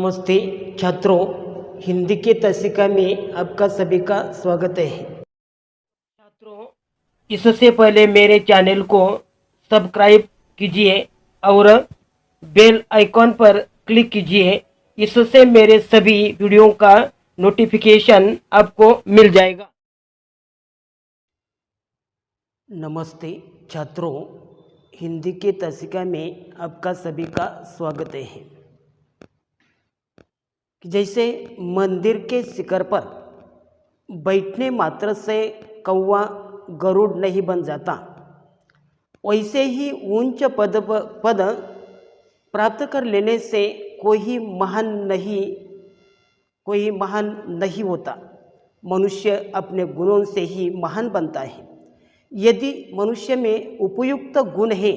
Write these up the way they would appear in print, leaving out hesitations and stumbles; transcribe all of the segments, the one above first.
नमस्ते छात्रों, हिंदी के तसिका में आपका सभी का स्वागत है। छात्रों, इससे पहले मेरे चैनल को सब्सक्राइब कीजिए और बेल आइकॉन पर क्लिक कीजिए। इससे मेरे सभी वीडियो का नोटिफिकेशन आपको मिल जाएगा। नमस्ते छात्रों, हिंदी के तसिका में आपका सभी का स्वागत है। जैसे मंदिर के शिखर पर बैठने मात्र से कौवा गरुड़ नहीं बन जाता, वैसे ही ऊंच पद प्राप्त कर लेने से कोई महान नहीं होता। मनुष्य अपने गुणों से ही महान बनता है। यदि मनुष्य में उपयुक्त गुण है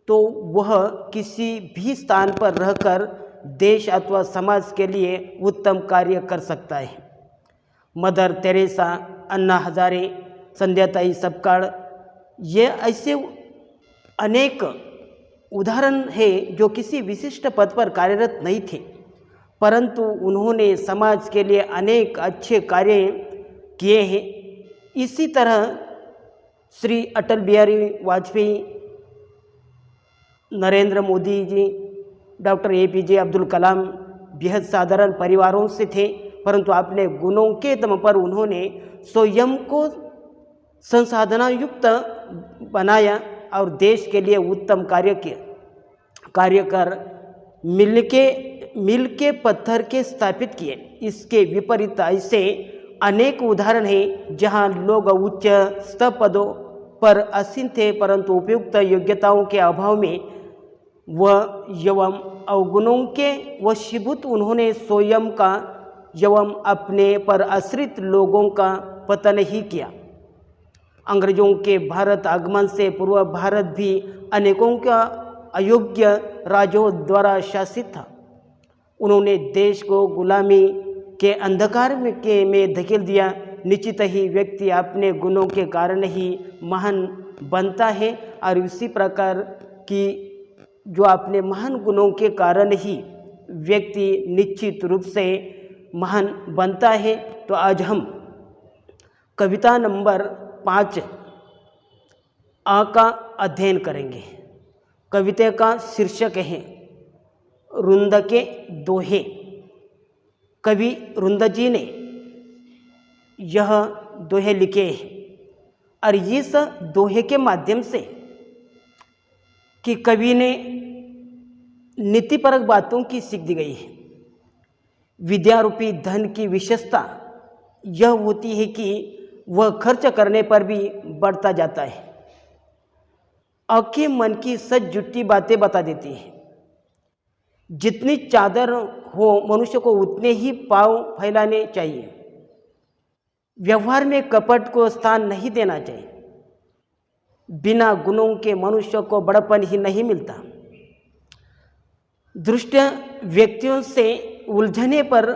तो वह किसी भी स्थान पर रहकर देश अथवा समाज के लिए उत्तम कार्य कर सकता है। मदर तेरेसा, अन्ना हजारे, संध्याताई सपकाळ, ये ऐसे अनेक उदाहरण हैं जो किसी विशिष्ट पद पर कार्यरत नहीं थे, परंतु उन्होंने समाज के लिए अनेक अच्छे कार्य किए हैं। इसी तरह श्री अटल बिहारी वाजपेयी, नरेंद्र मोदी जी, डॉक्टर APJ अब्दुल कलाम बेहद साधारण परिवारों से थे, परंतु अपने गुणों के दम पर उन्होंने स्वयं को संसाधनायुक्त बनाया और देश के लिए उत्तम कार्य कर मिल के पत्थर के स्थापित किए। इसके विपरीत ऐसे अनेक उदाहरण हैं जहां लोग उच्च स्तर पदों पर आसीन थे, परंतु उपयुक्त योग्यताओं के अभाव में एवं अवगुणों के वशीभूत उन्होंने स्वयं का एवं अपने पर आश्रित लोगों का पतन ही किया। अंग्रेजों के भारत आगमन से पूर्व भारत भी अनेकों का अयोग्य राजाओं द्वारा शासित था। उन्होंने देश को गुलामी के अंधकार में धकेल दिया। निश्चित ही व्यक्ति अपने गुणों के कारण ही महान बनता है और इसी प्रकार की जो अपने महान गुणों के कारण ही व्यक्ति निश्चित रूप से महान बनता है। तो आज हम कविता नंबर 5 आ का अध्ययन करेंगे। कविता का शीर्षक है रुंद के दोहे। कवि रुंद जी ने यह दोहे लिखे हैं और इस दोहे के माध्यम से कि कवि ने नीतिपरक बातों की सीख दी गई है। विद्यारूपी धन की विशेषता यह होती है कि वह खर्च करने पर भी बढ़ता जाता है। आंखें मन की सच जुट्टी बातें बता देती है। जितनी चादर हो मनुष्य को उतने ही पांव फैलाने चाहिए। व्यवहार में कपट को स्थान नहीं देना चाहिए। बिना गुणों के मनुष्य को बड़पन ही नहीं मिलता। दुष्ट व्यक्तियों से उलझने पर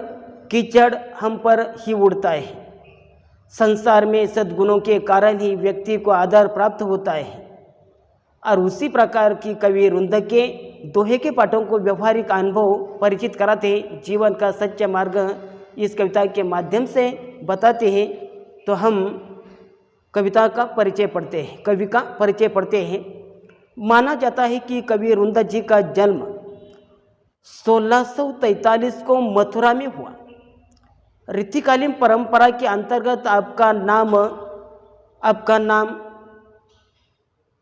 कीचड़ हम पर ही उड़ता है। संसार में सद्गुणों के कारण ही व्यक्ति को आदर प्राप्त होता है। और उसी प्रकार की कवि रुंद के दोहे के पाठों को व्यवहारिक अनुभव परिचित कराते हैं, जीवन का सच्चा मार्ग इस कविता के माध्यम से बताते हैं। तो हम कविता का परिचय पढ़ते हैं, कवि का परिचय पढ़ते हैं। माना जाता है कि कवि रुंद जी का जन्म 1643 को मथुरा में हुआ। रीतिकालीन परंपरा के अंतर्गत आपका नाम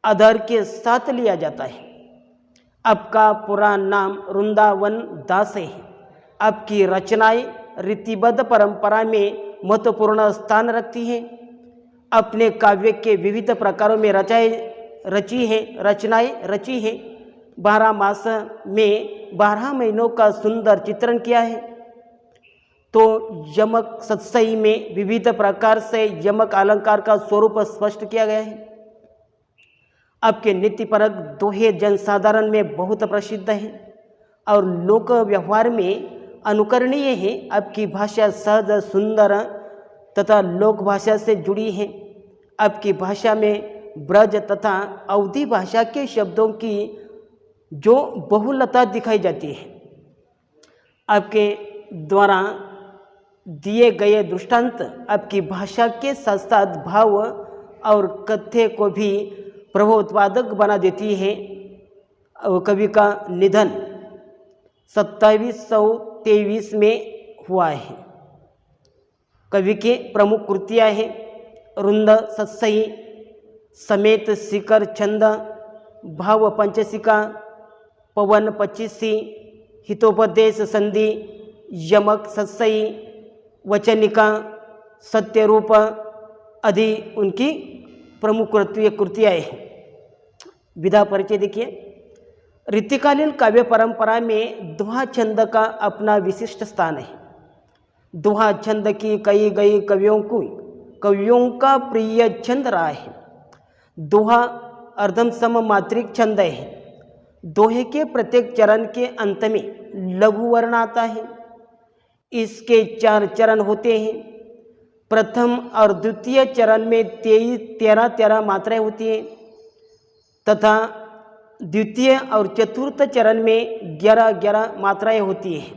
आधार के साथ लिया जाता है। आपका पूरा नाम वृंदावन दास है। आपकी रचनाएं रीतिबद्ध परंपरा में महत्वपूर्ण स्थान रखती हैं। अपने काव्य के विविध प्रकारों में रचनाएं रची है। 12 मास में 12 महीनों का सुंदर चित्रण किया है। तो यमक सत्सई में विविध प्रकार से यमक अलंकार का स्वरूप स्पष्ट किया गया है। आपके नीतिपरक दोहे जनसाधारण में बहुत प्रसिद्ध है और लोक व्यवहार में अनुकरणीय है। आपकी भाषा सहज, सुंदर तथा लोक भाषा से जुड़ी है। आपकी भाषा में ब्रज तथा अवधी भाषा के शब्दों की जो बहुलता दिखाई जाती है। आपके द्वारा दिए गए दृष्टांत आपकी भाषा के साथ साथ भाव और कथ्य को भी प्रभावोत्पादक बना देती है। कवि का निधन 2723 में हुआ है। कवि के प्रमुख कृतियाँ हैं रुंद सत्सई, समेत शिखर छंद, भाव पंचसिका, पवन पच्चीसी, हितोपदेश संधि, यमक सत्सई, वचनिका, सत्यरूप आदि उनकी प्रमुख कृतियाँ हैं। विधा परिचय देखिए। ऋतुकालीन काव्य परंपरा में दोहा छंद का अपना विशिष्ट स्थान है। दोहा छंद की कई गई कवियों का प्रिय छंद रहा है। दोहा अर्धम सम मात्रिक छंद है। दोहे के प्रत्येक चरण के अंत में लघु वर्ण आता है। इसके 4 चरण होते हैं। प्रथम और द्वितीय चरण में 13 मात्राएं होती हैं तथा द्वितीय और चतुर्थ चरण में 11 मात्राएं होती हैं।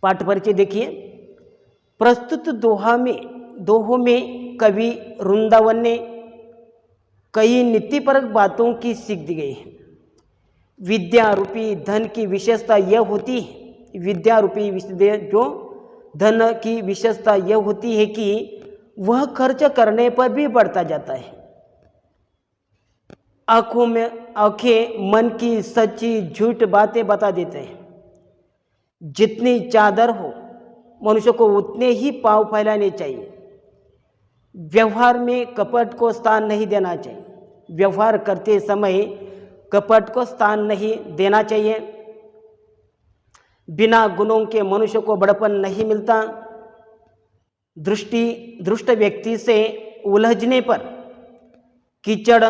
पाठ परिचय देखिए। प्रस्तुत दोहों में कवि वृंदावन ने कई नीतिपरक बातों की सीख दी गई है। विद्या रूपी धन की विशेषता यह होती है, विद्या रूपी जो धन की विशेषता यह होती है कि वह खर्च करने पर भी बढ़ता जाता है। आंखें मन की सच्ची झूठ बातें बता देते हैं। जितनी चादर हो मनुष्य को उतने ही पांव फैलाने चाहिए। व्यवहार में कपट को स्थान नहीं देना चाहिए। व्यवहार करते समय कपट को स्थान नहीं देना चाहिए। बिना गुणों के मनुष्य को बड़पन नहीं मिलता। दुष्ट व्यक्ति से उलझने पर कीचड़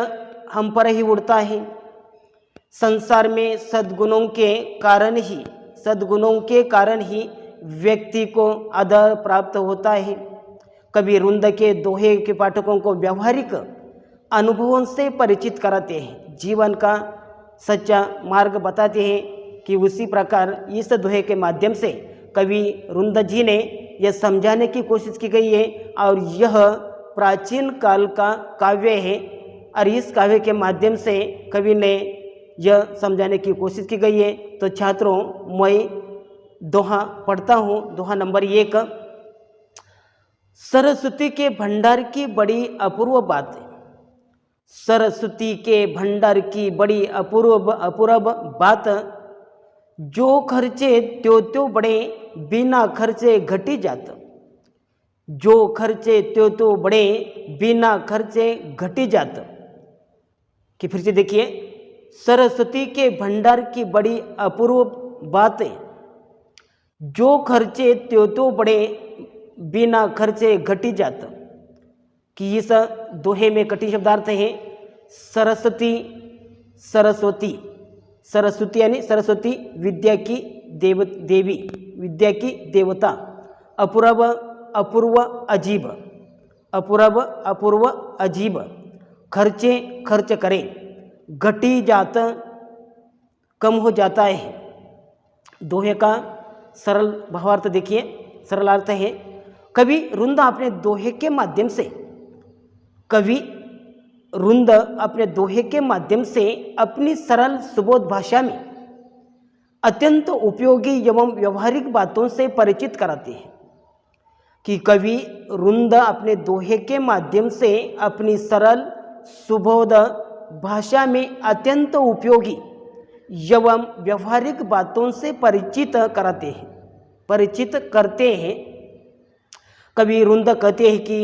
हम पर ही उड़ता है। संसार में सद्गुणों के कारण ही व्यक्ति को आदर प्राप्त होता है। कवि रुंद के दोहे के पाठकों को व्यवहारिक अनुभवों से परिचित कराते हैं, जीवन का सच्चा मार्ग बताते हैं कि उसी प्रकार इस दोहे के माध्यम से कवि रुंद जी ने यह समझाने की कोशिश की गई है और यह प्राचीन काल का काव्य है और इस काव्य के माध्यम से कवि ने यह समझाने की कोशिश की गई है। तो छात्रों, मैं दोहा पढ़ता हूँ। दोहा नंबर 1। सरस्वती के भंडार की बड़ी अपूर्व बात है। सरस्वती के भंडार की बड़ी अपूर्व बात, जो खर्चे त्यों बड़े, बिना खर्चे घटी जात। जो खर्चे त्यों बड़े, बिना खर्चे घटी जात। कि फिर से देखिए, सरस्वती के भंडार की बड़ी अपूर्व बात है। जो खर्चे त्यों बड़े, बिना खर्चे घटी जात। कि इस दोहे में कटी शब्दार्थ है सरस्वती यानी सरस्वती विद्या की देवी, विद्या की देवता। अपूर्व अजीब, खर्च करें, घटी जात कम हो जाता है। दोहे का सरल भावार्थ देखिए। सरल अर्थ है, कवि रुंद अपने दोहे के माध्यम से अपनी सरल सुबोध भाषा में अत्यंत उपयोगी एवं व्यवहारिक बातों से परिचित कराते हैं। कि कवि रुंद अपने दोहे के माध्यम से अपनी सरल सुबोध भाषा में अत्यंत उपयोगी एवं व्यवहारिक बातों से परिचित करते हैं। कवि रुंद कहते हैं कि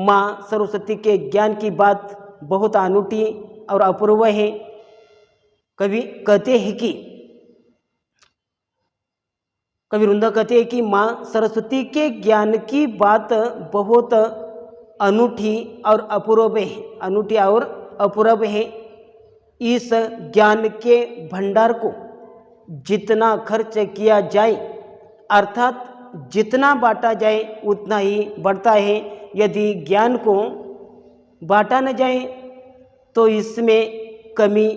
माँ सरस्वती के ज्ञान की बात बहुत अनूठी और अपूर्व है। कवि रुंद कहते हैं कि माँ सरस्वती के ज्ञान की बात बहुत अनूठी और अपूर्व है। इस ज्ञान के भंडार को जितना खर्च किया जाए, अर्थात जितना बांटा जाए उतना ही बढ़ता है। यदि ज्ञान को बांटा न जाए तो इसमें कमी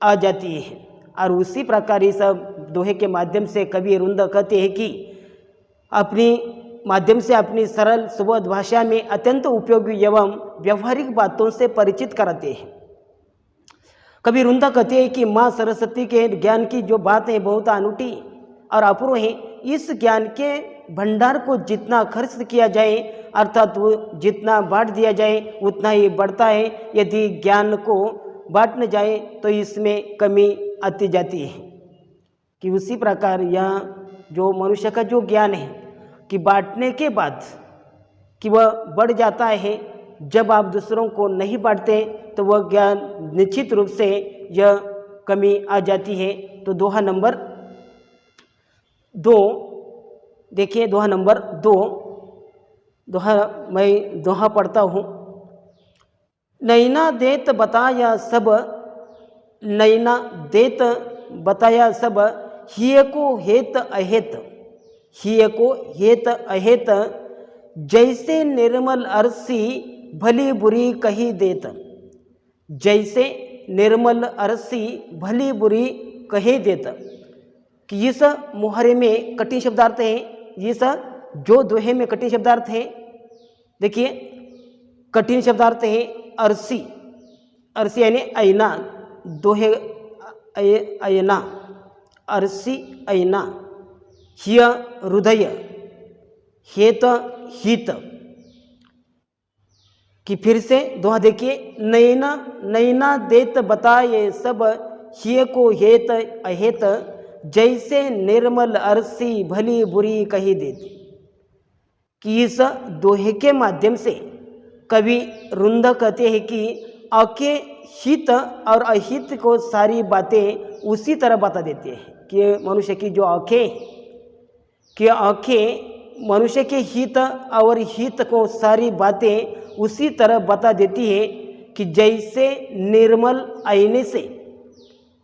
आ जाती है। और उसी प्रकार इस दोहे के माध्यम से कवि रुंद कहते हैं कि अपनी माध्यम से अपनी सरल सुबोध भाषा में अत्यंत उपयोगी एवं व्यवहारिक बातों से परिचित कराते हैं। कवि रुंदा कहते हैं कि माँ सरस्वती के ज्ञान की जो बात है बहुत अनूठी और अपूर्व है। इस ज्ञान के भंडार को जितना खर्च किया जाए अर्थात वो जितना बांट दिया जाए उतना ही बढ़ता है। यदि ज्ञान को बांट न जाए तो इसमें कमी आती जाती है। कि उसी प्रकार यह जो मनुष्य का जो ज्ञान है कि बांटने के बाद कि वह बढ़ जाता है। जब आप दूसरों को नहीं बांटते तो वह ज्ञान निश्चित रूप से यह कमी आ जाती है। तो दोहा नंबर 2 देखिए, दोहा नंबर 2 मैं दोहा पढ़ता हूँ। नैना देत बताया सब, नैना देत बताया सब, हिय को हेत अहेत, हिय को हेत अहेत, जैसे निर्मल अरसी भली बुरी कही देत, जैसे निर्मल अरसी भली बुरी कही देत। कि इस मुहारे में कठिन शब्दार्थ है। इस जो दोहे में कठिन शब्दार्थ है, देखिए कठिन शब्दार्थ है अरसी, अरसी यानी ऐना, दोहे ऐना, अरसी ऐना, हिय हृदय, हेत हित। कि फिर से दोहा देखिए, नैना नैना देत बताए सब, हिय को हेत अहेत, जैसे निर्मल अरसी भली बुरी कही देती। कि इस दोहे के माध्यम से कवि रुंद कहते हैं कि आंखें हित और अहित को सारी बातें उसी तरह बता देती है। कि मनुष्य की जो आंखें, कि आंखें मनुष्य के हित और हित को सारी बातें उसी तरह बता देती है कि जैसे निर्मल आईने से,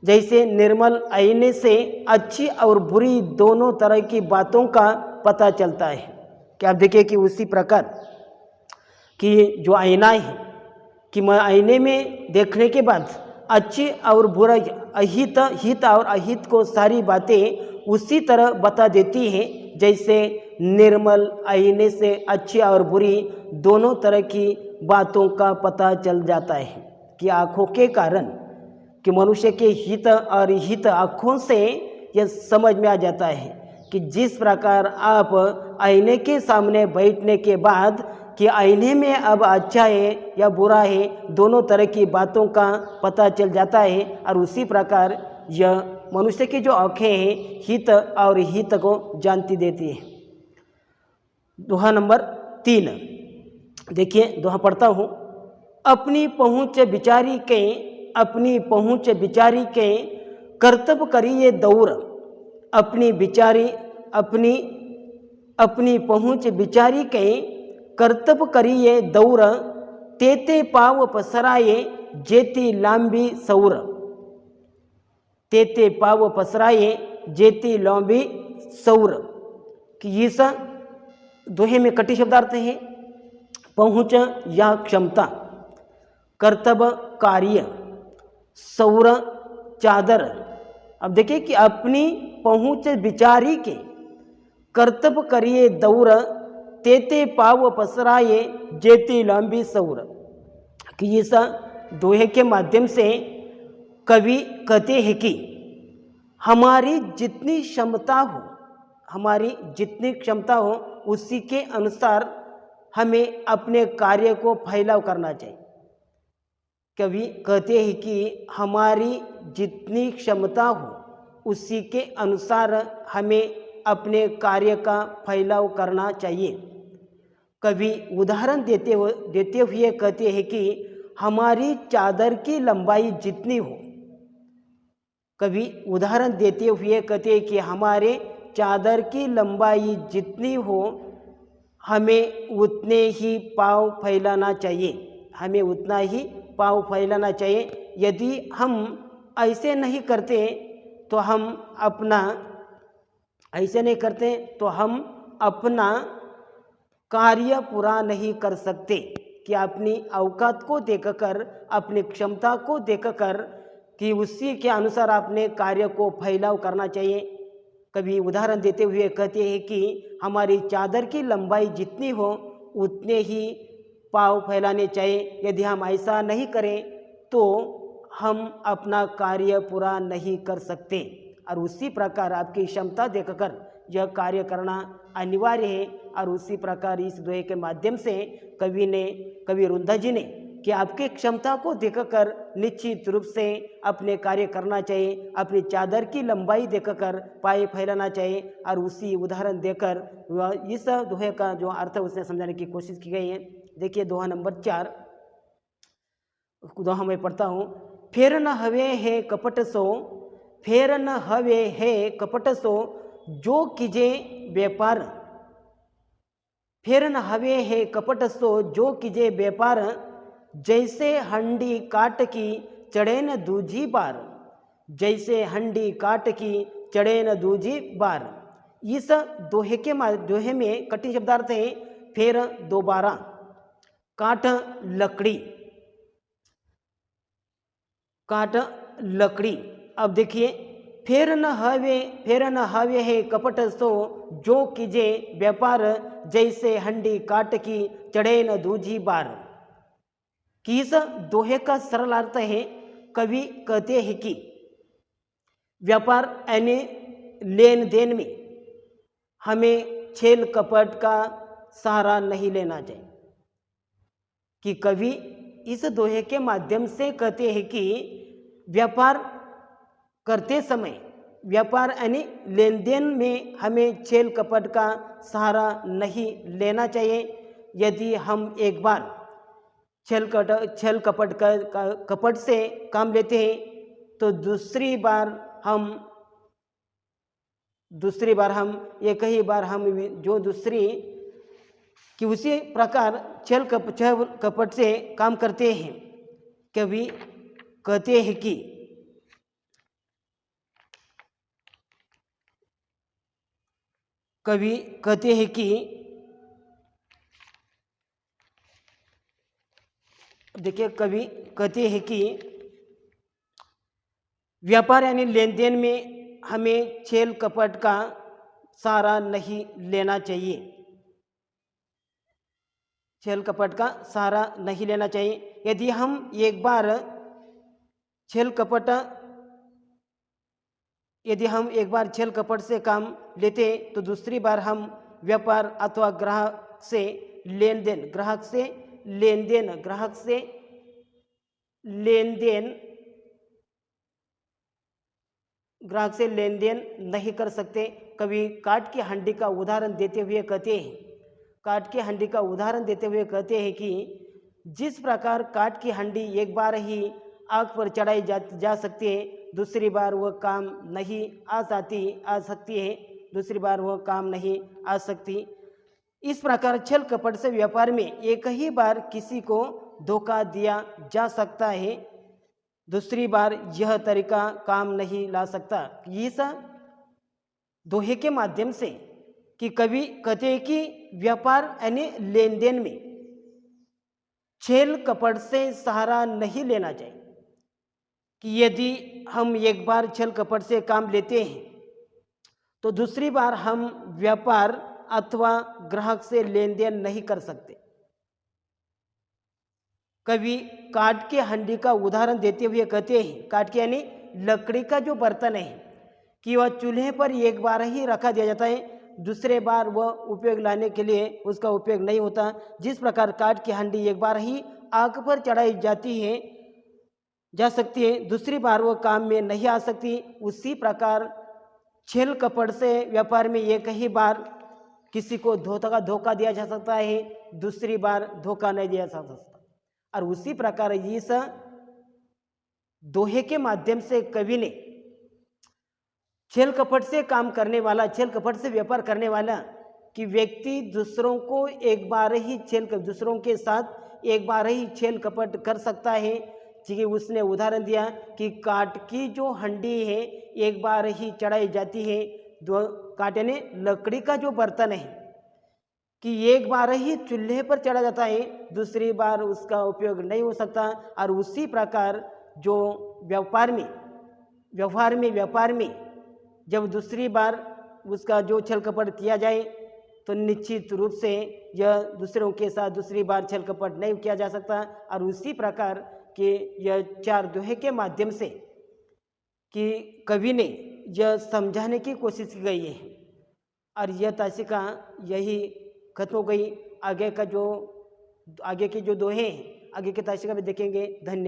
जैसे निर्मल आईने से अच्छी और बुरी दोनों तरह की बातों का पता चलता है। कि आप देखिए कि उसी प्रकार कि जो आईना है कि मैं आईने में देखने के बाद अच्छी और बुरा, अहित हित और अहित को सारी बातें उसी तरह बता देती है जैसे निर्मल आईने से अच्छी और बुरी दोनों तरह की बातों का पता चल जाता है। कि आँखों के कारण कि मनुष्य के हित और हित आँखों से यह समझ में आ जाता है। कि जिस प्रकार आप आईने के सामने बैठने के बाद कि आईने में अब अच्छा है या बुरा है दोनों तरह की बातों का पता चल जाता है। और उसी प्रकार यह मनुष्य की जो आँखें हैं हित और हित को जानती देती है। दोहा नंबर 3 देखिए, दोहा पढ़ता हूँ। अपनी पहुँच बिचारी के, अपनी पहुँच बिचारी के, कर्तव्य करिए दौर, अपनी बिचारी अपनी पहुँच बिचारी के, कर्तव्य करिए दौर, तेते पाव पसराए जेती लांबी सौर, तेते पाव पसराए जेती लांबी सौर। कि इस दोहे में कटी शब्दार्थ है पहुँच या क्षमता, कर्तव्य कार्य, सौर चादर। अब देखिए कि अपनी पहुँच बिचारी के, कर्तव्य करिए दौर, तेते पाव पसराए जेती लंबी सौर। कि इस दोहे के माध्यम से कवि कहते हैं कि हमारी जितनी क्षमता हो, हमारी जितनी क्षमता हो उसी के अनुसार हमें अपने कार्य को फैलाव करना चाहिए। कवि कहते हैं कि हमारी जितनी क्षमता हो उसी के अनुसार हमें अपने कार्य का फैलाव करना चाहिए। कवि उदाहरण देते हुए कहते हैं कि हमारी चादर की लंबाई जितनी हो, कवि उदाहरण देते हुए कहते हैं कि हमारे चादर की लंबाई जितनी हो हमें उतने ही पाँव फैलाना चाहिए, हमें उतना ही पाँव फैलाना चाहिए। यदि हम ऐसे नहीं करते तो हम अपना कार्य पूरा नहीं कर सकते। कि अपनी औकात को देखकर, अपनी क्षमता को देखकर कि उसी के अनुसार अपने कार्य को फैलाव करना चाहिए। कभी उदाहरण देते हुए कहते हैं कि हमारी चादर की लंबाई जितनी हो उतने ही पाँव फैलाने चाहिए। यदि हम ऐसा नहीं करें तो हम अपना कार्य पूरा नहीं कर सकते। और उसी प्रकार आपकी क्षमता देखकर यह कार्य करना अनिवार्य है। और उसी प्रकार इस दोहे के माध्यम से कवि रुंदा जी ने कि आपकी क्षमता को देखकर निश्चित रूप से अपने कार्य करना चाहिए, अपनी चादर की लंबाई देखकर पाए फैलाना चाहिए। और उसी उदाहरण देकर इस दोहे का जो अर्थ उसने समझाने की कोशिश की गई है। देखिए दोहा नंबर 4 दोहा मैं पढ़ता हूँ। फेर न हवे है कपट सो, फेर न हवे है कपट सो, जो कीजे व्यापार। फेर न हवे है कपट सो, जो कीजे व्यापार, जैसे हंडी काट की चढ़े न दूजी बार। जैसे हंडी काट की चढ़े न दूजी बार। इस दोहे में कठिन शब्दार्थ है फेर दोबारा, काट लकड़ी, काट लकड़ी। अब देखिए फेर न हवे है कपट सो, जो कीजे व्यापार, जैसे हंडी काट की चढ़े न दूजी बार। कि इस दोहे का सरल अर्थ है, कवि कहते हैं कि व्यापार यानी लेन देन में हमें छेल कपट का सहारा नहीं लेना चाहिए। कि कवि इस दोहे के माध्यम से कहते हैं कि व्यापार करते समय, व्यापार यानी लेन देन में हमें छेल कपट का सहारा नहीं लेना चाहिए। यदि हम एक बार छल कपट से काम लेते हैं तो दूसरी बार हम एक ही बार हम जो दूसरी कि उसी प्रकार छल कपट से काम करते हैं। कवि कहते हैं कि देखिए कवि कहते हैं कि व्यापार यानी लेन देन में हमें छेल कपट का सहारा नहीं लेना चाहिए। छेल कपट का सहारा नहीं लेना चाहिए। यदि हम एक बार छेल कपट से काम लेते तो दूसरी बार हम व्यापार अथवा ग्राहक से लेन देन नहीं कर सकते। कभी काठ की हंडी का उदाहरण देते हुए कहते हैं कि जिस प्रकार काठ की हंडी एक बार ही आग पर चढ़ाई जा सकती है, दूसरी बार वह काम नहीं आ सकती है, दूसरी बार वह काम नहीं आ सकती। इस प्रकार छल कपट से व्यापार में एक ही बार किसी को धोखा दिया जा सकता है, दूसरी बार यह तरीका काम नहीं ला सकता। इस दोहे के माध्यम से कि कवि कहते हैं कि व्यापार यानी लेन देन में छेल कपट से सहारा नहीं लेना चाहिए। कि यदि हम एक बार छल कपट से काम लेते हैं तो दूसरी बार हम व्यापार अथवा ग्राहक से लेन देन नहीं कर सकते। कवि काठ के हंडी का उदाहरण देते हुए कहते हैं, काठ के यानी लकड़ी का जो बर्तन है कि वह चूल्हे पर एक बार ही रखा दिया जाता है, दूसरे बार वह उपयोग लाने के लिए उसका उपयोग नहीं होता। जिस प्रकार काठ की हंडी एक बार ही आग पर चढ़ाई जा सकती है, दूसरी बार वह काम में नहीं आ सकती, उसी प्रकार छेल कपट से व्यापार में एक ही बार किसी को धोखा दिया जा सकता है, दूसरी बार धोखा नहीं दिया जा सकता। और उसी प्रकार इस दोहे के माध्यम से कवि ने छेल कपट से काम करने वाला, छेल कपट से व्यापार करने वाला कि व्यक्ति दूसरों के साथ एक बार ही छेल कपट कर सकता है। कि उसने उदाहरण दिया कि काठ की जो हंडी है एक बार ही चढ़ाई जाती है, काठ यानी लकड़ी का जो बर्तन है कि एक बार ही चूल्हे पर चढ़ा जाता है, दूसरी बार उसका उपयोग नहीं हो सकता। और उसी प्रकार जो व्यापार में जब दूसरी बार उसका जो छल कपट किया जाए तो निश्चित रूप से यह दूसरों के साथ दूसरी बार छल कपट नहीं किया जा सकता। और उसी प्रकार के यह 4 दोहे के माध्यम से कि कवि ने यह समझाने की कोशिश की गई है। और यह ताशिका यही खत्म हो गई। आगे की जो दोहे हैं, आगे की ताशिका में देखेंगे। धन्यवाद।